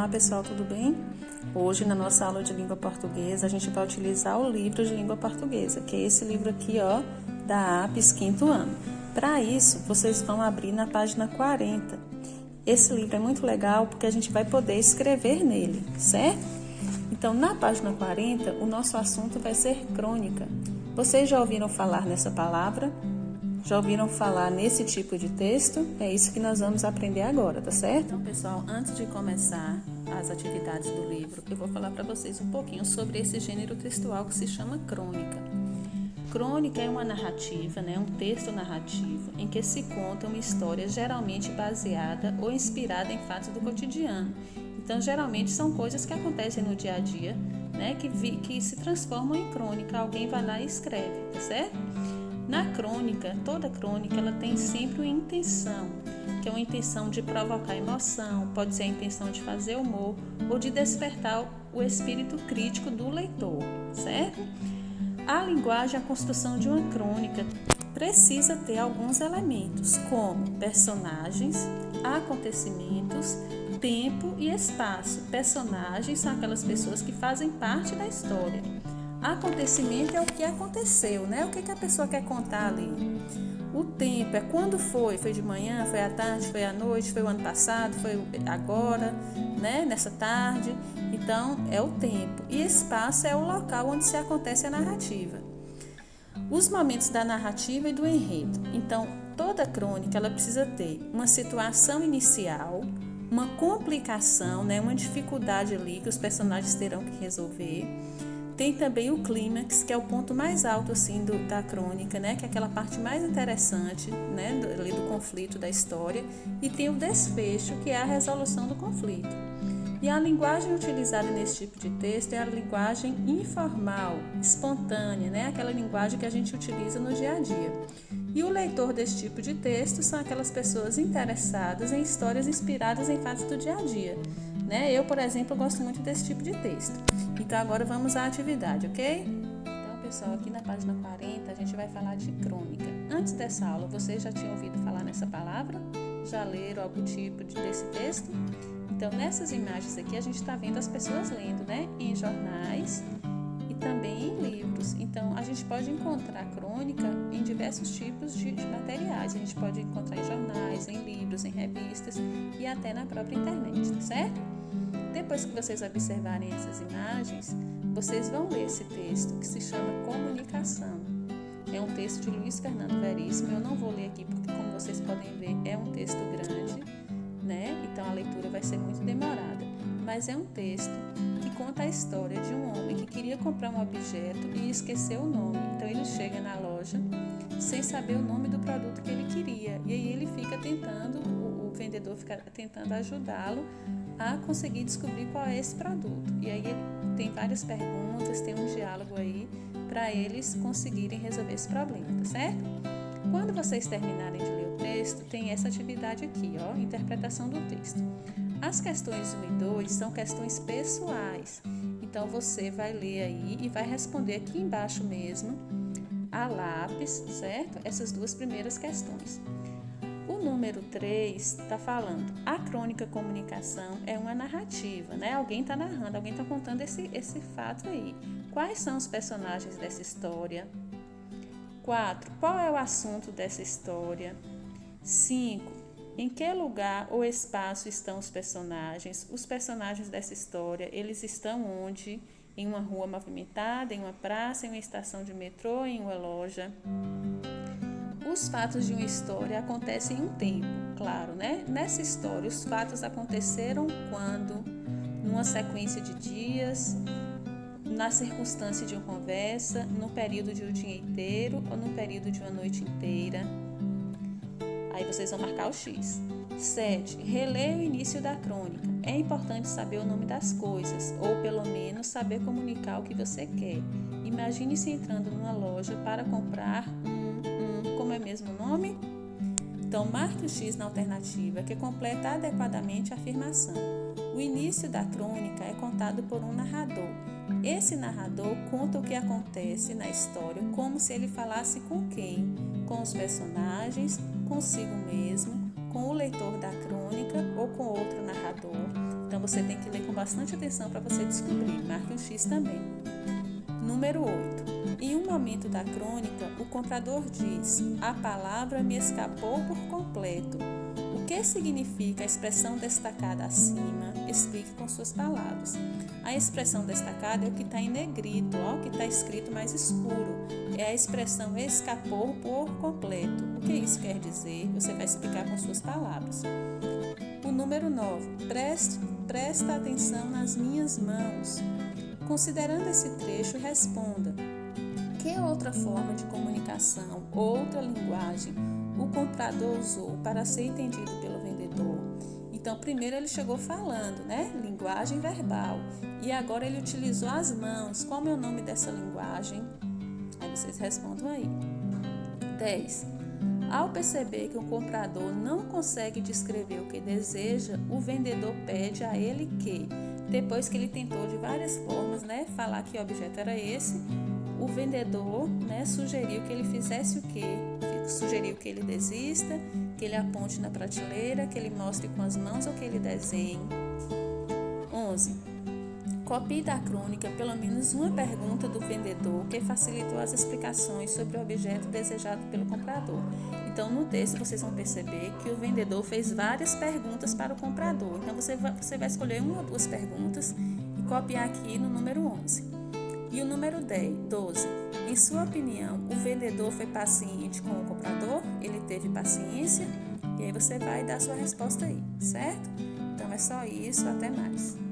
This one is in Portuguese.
Olá pessoal, tudo bem? Hoje na nossa aula de língua portuguesa a gente vai utilizar o livro de língua portuguesa, que é esse livro aqui, da APES 5º ano. Para isso, vocês vão abrir na página 40. Esse livro é muito legal porque a gente vai poder escrever nele, certo? Então, na página 40, o nosso assunto vai ser crônica. Vocês já ouviram falar nessa palavra? Já ouviram falar nesse tipo de texto? É isso que nós vamos aprender agora, tá certo? Então, pessoal, antes de começar as atividades do livro, eu vou falar para vocês um pouquinho sobre esse gênero textual que se chama crônica. Crônica é uma narrativa, um texto narrativo, em que se conta uma história geralmente baseada ou inspirada em fatos do cotidiano. Então, geralmente são coisas que acontecem no dia a dia, que se transformam em crônica. Alguém vai lá e escreve, tá certo? Na crônica, toda crônica ela tem sempre uma intenção, que é uma intenção de provocar emoção, pode ser a intenção de fazer humor ou de despertar o espírito crítico do leitor, certo? A linguagem, a construção de uma crônica precisa ter alguns elementos, como personagens, acontecimentos, tempo e espaço. Personagens são aquelas pessoas que fazem parte da história. Acontecimento é o que aconteceu, O que a pessoa quer contar ali. O tempo é quando foi de manhã, foi à tarde, foi à noite, foi o ano passado, foi agora, nessa tarde. Então, é o tempo. E espaço é o local onde se acontece a narrativa. Os momentos da narrativa e do enredo. Então, toda crônica ela precisa ter uma situação inicial, uma complicação, uma dificuldade ali que os personagens terão que resolver. Tem também o clímax, que é o ponto mais alto assim, da crônica, que é aquela parte mais interessante do conflito da história. E tem o desfecho, que é a resolução do conflito. E a linguagem utilizada nesse tipo de texto é a linguagem informal, espontânea, aquela linguagem que a gente utiliza no dia a dia. E o leitor desse tipo de texto são aquelas pessoas interessadas em histórias inspiradas em fatos do dia a dia. Eu, por exemplo, gosto muito desse tipo de texto. Então, agora vamos à atividade, ok? Então, pessoal, aqui na página 40 a gente vai falar de crônica. Antes dessa aula, vocês já tinham ouvido falar nessa palavra? Já leram algum tipo desse texto? Então, nessas imagens aqui, a gente está vendo as pessoas lendo, em jornais e também em livros. Então, a gente pode encontrar crônica em diversos tipos de materiais. A gente pode encontrar em jornais, em livros, em revistas e até na própria internet, tá certo? Depois que vocês observarem essas imagens, vocês vão ler esse texto que se chama Comunicação. É um texto de Luiz Fernando Veríssimo. Eu não vou ler aqui porque, como vocês podem ver, é um texto grande, Então a leitura vai ser muito demorada. Mas é um texto que conta a história de um homem que queria comprar um objeto e esqueceu o nome. Então ele chega na loja sem saber o nome do produto que ele queria. E aí ele fica tentando, o vendedor fica tentando ajudá-lo a conseguir descobrir qual é esse produto. E aí ele tem várias perguntas, tem um diálogo aí para eles conseguirem resolver esse problema, tá certo? Quando vocês terminarem de ler o texto, tem essa atividade aqui, interpretação do texto. As questões 1 e 2 são questões pessoais. Então você vai ler aí e vai responder aqui embaixo mesmo, a lápis, certo? Essas duas primeiras questões. O número 3 está falando, a crônica comunicação é uma narrativa, Alguém está narrando, alguém está contando esse fato aí. Quais são os personagens dessa história? 4. Qual é o assunto dessa história? 5. Em que lugar ou espaço estão os personagens? Os personagens dessa história, eles estão onde? Em uma rua movimentada, em uma praça, em uma estação de metrô, em uma loja? Os fatos de uma história acontecem em um tempo, claro, Nessa história, os fatos aconteceram quando? Numa sequência de dias, na circunstância de uma conversa, no período de um dia inteiro ou no período de uma noite inteira. Aí vocês vão marcar o X. 7. Releia o início da crônica. É importante saber o nome das coisas, ou pelo menos saber comunicar o que você quer. Imagine-se entrando numa loja para comprar como é mesmo o nome? Então, marque o X na alternativa que completa adequadamente a afirmação. O início da crônica é contado por um narrador. Esse narrador conta o que acontece na história como se ele falasse com quem? Com os personagens, consigo mesmo, com o leitor da crônica ou com outro narrador. Então, você tem que ler com bastante atenção para você descobrir. Marque um X também. Número 8. Em um momento da crônica, o comprador diz: a palavra me escapou por completo. O que significa a expressão destacada acima? Explique com suas palavras. A expressão destacada é o que está em negrito, ó, o que está escrito mais escuro. É a expressão escapou por completo. O que isso quer dizer? Você vai explicar com suas palavras. O número 9. Presta atenção nas minhas mãos. Considerando esse trecho, responda: que outra forma de comunicação, outra linguagem, o comprador usou para ser entendido pelo vendedor? Então, primeiro ele chegou falando, né? Linguagem verbal. E agora ele utilizou as mãos. Qual é o nome dessa linguagem? Aí vocês respondam aí. 10. Ao perceber que o comprador não consegue descrever o que deseja, o vendedor pede a ele que, depois que ele tentou de várias formas, né, falar que o objeto era esse, o vendedor, né, sugeriu que ele fizesse o quê? Sugeriu que ele desista, que ele aponte na prateleira, que ele mostre com as mãos ou que ele desenhe. 11. Copie da crônica pelo menos uma pergunta do vendedor que facilitou as explicações sobre o objeto desejado pelo comprador. Então, no texto, vocês vão perceber que o vendedor fez várias perguntas para o comprador. Então, você vai escolher uma ou duas perguntas e copiar aqui no número 11. E o número 12. Em sua opinião, o vendedor foi paciente com o comprador? Ele teve paciência? E aí você vai dar a sua resposta aí, certo? Então, é só isso. Até mais.